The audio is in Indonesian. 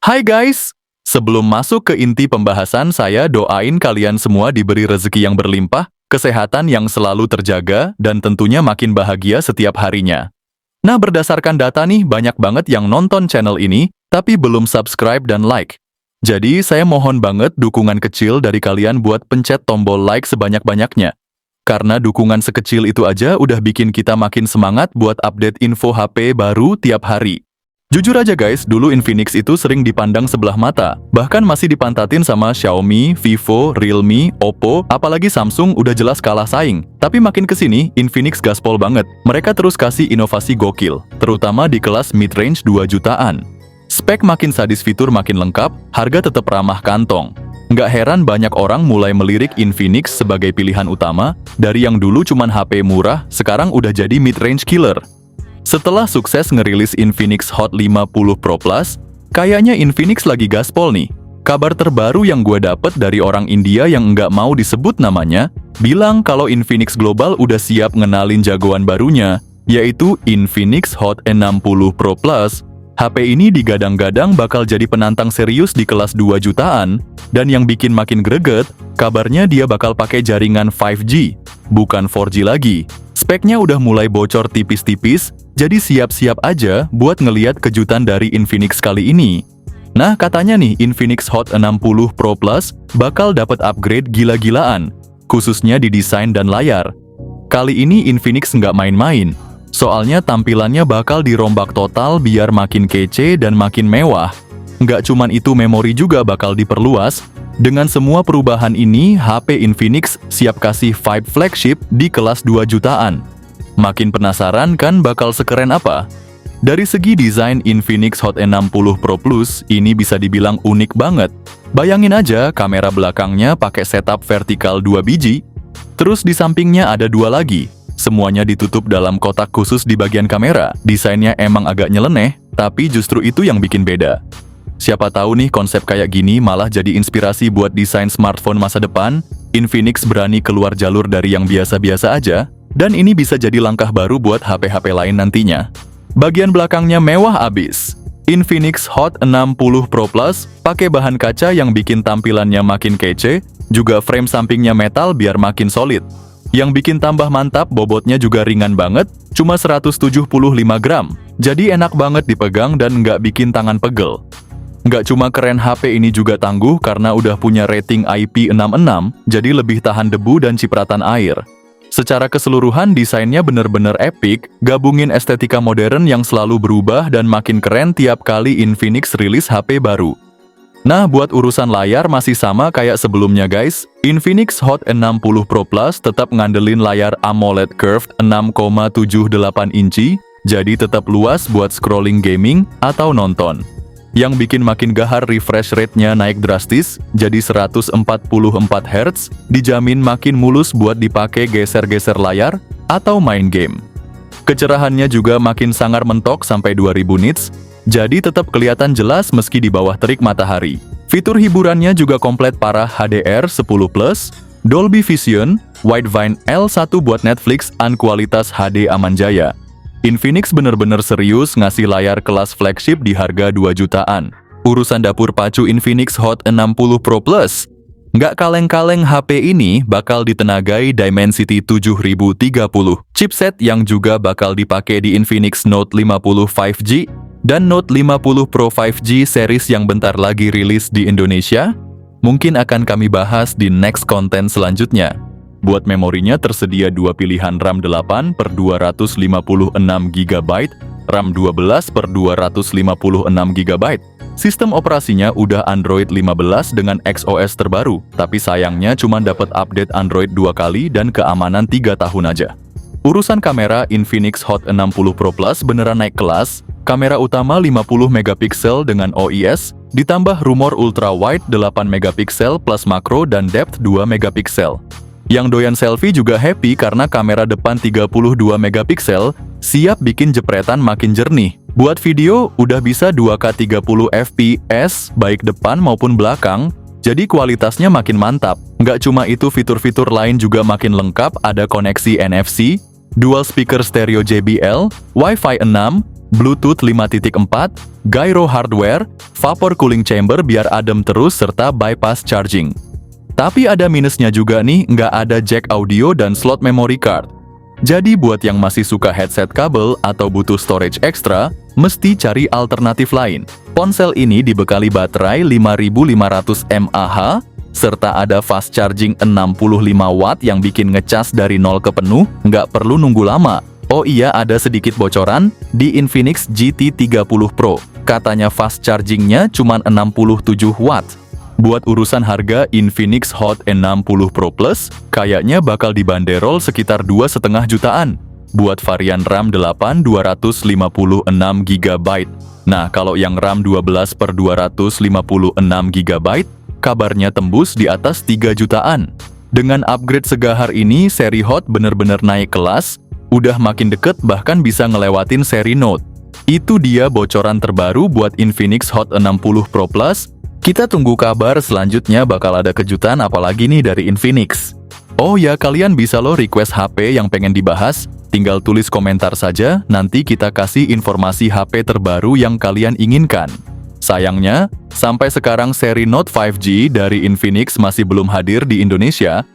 Hai guys! Sebelum masuk ke inti pembahasan, saya doain kalian semua diberi rezeki yang berlimpah, kesehatan yang selalu terjaga, dan tentunya makin bahagia setiap harinya. Nah, berdasarkan data nih, banyak banget yang nonton channel ini, tapi belum subscribe dan like. Jadi, saya mohon banget dukungan kecil dari kalian buat pencet tombol like sebanyak-banyaknya. Karena dukungan sekecil itu aja udah bikin kita makin semangat buat update info HP baru tiap hari. Jujur aja guys, dulu Infinix itu sering dipandang sebelah mata. Bahkan masih dipantatin sama Xiaomi, Vivo, Realme, Oppo, apalagi Samsung udah jelas kalah saing. Tapi makin kesini, Infinix gaspol banget. Mereka terus kasih inovasi gokil, terutama di kelas mid-range 2 jutaan. Spek makin sadis, fitur makin lengkap, harga tetap ramah kantong. Nggak heran banyak orang mulai melirik Infinix sebagai pilihan utama, dari yang dulu cuman HP murah, sekarang udah jadi mid-range killer. Setelah sukses ngerilis Infinix Hot 50 Pro Plus, kayaknya Infinix lagi gaspol nih. Kabar terbaru yang gue dapet dari orang India yang nggak mau disebut namanya, bilang kalau Infinix Global udah siap ngenalin jagoan barunya, yaitu Infinix Hot 60 Pro Plus. HP ini digadang-gadang bakal jadi penantang serius di kelas 2 jutaan, dan yang bikin makin greget, kabarnya dia bakal pakai jaringan 5G, bukan 4G lagi. Speknya udah mulai bocor tipis-tipis, jadi siap-siap aja buat ngeliat kejutan dari Infinix kali ini. Nah, katanya nih Infinix Hot 60 Pro Plus bakal dapat upgrade gila-gilaan, khususnya di desain dan layar. Kali ini Infinix nggak main-main, soalnya tampilannya bakal dirombak total biar makin kece dan makin mewah. Nggak cuman itu, memori juga bakal diperluas. Dengan semua perubahan ini, HP Infinix siap kasih vibe flagship di kelas 2 jutaan. Makin penasaran kan bakal sekeren apa? Dari segi desain, Infinix Hot 60 Pro Plus ini bisa dibilang unik banget. Bayangin aja, kamera belakangnya pakai setup vertikal 2 biji, terus di sampingnya ada 2 lagi. Semuanya ditutup dalam kotak khusus di bagian kamera. Desainnya emang agak nyeleneh, tapi justru itu yang bikin beda. Siapa tahu nih konsep kayak gini malah jadi inspirasi buat desain smartphone masa depan. Infinix berani keluar jalur dari yang biasa-biasa aja, dan ini bisa jadi langkah baru buat HP-HP lain nantinya. Bagian belakangnya mewah abis. Infinix Hot 60 Pro Plus pakai bahan kaca yang bikin tampilannya makin kece, juga frame sampingnya metal biar makin solid. Yang bikin tambah mantap, bobotnya juga ringan banget, cuma 175 gram. Jadi enak banget dipegang dan nggak bikin tangan pegel. Nggak cuma keren, HP ini juga tangguh karena udah punya rating IP66, jadi lebih tahan debu dan cipratan air. Secara keseluruhan, desainnya bener-bener epic, gabungin estetika modern yang selalu berubah dan makin keren tiap kali Infinix rilis HP baru. Nah, buat urusan layar masih sama kayak sebelumnya guys. Infinix Hot 60 Pro Plus tetap ngandelin layar AMOLED curved 6,78 inci, jadi tetap luas buat scrolling gaming atau nonton. Yang bikin makin gahar, refresh rate-nya naik drastis, jadi 144 Hz, dijamin makin mulus buat dipakai geser-geser layar atau main game. Kecerahannya juga makin sangar mentok sampai 2000 nits, jadi tetap kelihatan jelas meski di bawah terik matahari. Fitur hiburannya juga komplit parah, HDR10+, Dolby Vision, Widevine L1 buat Netflix, dan kualitas HD aman jaya. Infinix bener-bener serius ngasih layar kelas flagship di harga 2 jutaan. Urusan dapur pacu Infinix Hot 60 Pro Plus, nggak kaleng-kaleng, HP ini bakal ditenagai Dimensity 7030, chipset yang juga bakal dipakai di Infinix Note 50 5G dan Note 50 Pro 5G series yang bentar lagi rilis di Indonesia. Mungkin akan kami bahas di next konten selanjutnya. Buat memorinya tersedia 2 pilihan, RAM 8/256 GB, RAM 12/256 GB. Sistem operasinya udah Android 15 dengan XOS terbaru, tapi sayangnya cuma dapat update Android 2 kali dan keamanan 3 tahun aja. Urusan kamera, Infinix Hot 60 Pro Plus beneran naik kelas. Kamera utama 50 megapiksel dengan OIS, ditambah rumor ultra wide 8 megapiksel plus makro dan depth 2 megapiksel. Yang doyan selfie juga happy karena kamera depan 32 megapiksel, siap bikin jepretan makin jernih. Buat video, udah bisa 2K 30 fps, baik depan maupun belakang, jadi kualitasnya makin mantap. Nggak cuma itu, fitur-fitur lain juga makin lengkap, ada koneksi NFC, dual speaker stereo JBL, Wi-Fi 6, Bluetooth 5.4, gyro hardware, vapor cooling chamber biar adem terus serta bypass charging. Tapi ada minusnya juga nih, nggak ada jack audio dan slot memory card. Jadi buat yang masih suka headset kabel atau butuh storage ekstra, mesti cari alternatif lain. Ponsel ini dibekali baterai 5500 mAh, serta ada fast charging 65 watt yang bikin ngecas dari 0 ke penuh, nggak perlu nunggu lama. Oh iya, ada sedikit bocoran, di Infinix GT 30 Pro, katanya fast chargingnya cuma 67 watt. Buat urusan harga Infinix Hot N60 Pro Plus, kayaknya bakal dibanderol sekitar 2,5 jutaan. Buat varian RAM 8 256 GB. Nah, kalau yang RAM 12 per 256 GB, kabarnya tembus di atas 3 jutaan. Dengan upgrade segahar ini, seri Hot bener-bener naik kelas, udah makin deket bahkan bisa ngelewatin seri Note. Itu dia bocoran terbaru buat Infinix Hot 60 Pro Plus. Kita tunggu kabar selanjutnya bakal ada kejutan apalagi nih dari Infinix. Oh ya, kalian bisa loh request HP yang pengen dibahas, tinggal tulis komentar saja, nanti kita kasih informasi HP terbaru yang kalian inginkan. Sayangnya, sampai sekarang seri Note 5G dari Infinix masih belum hadir di Indonesia,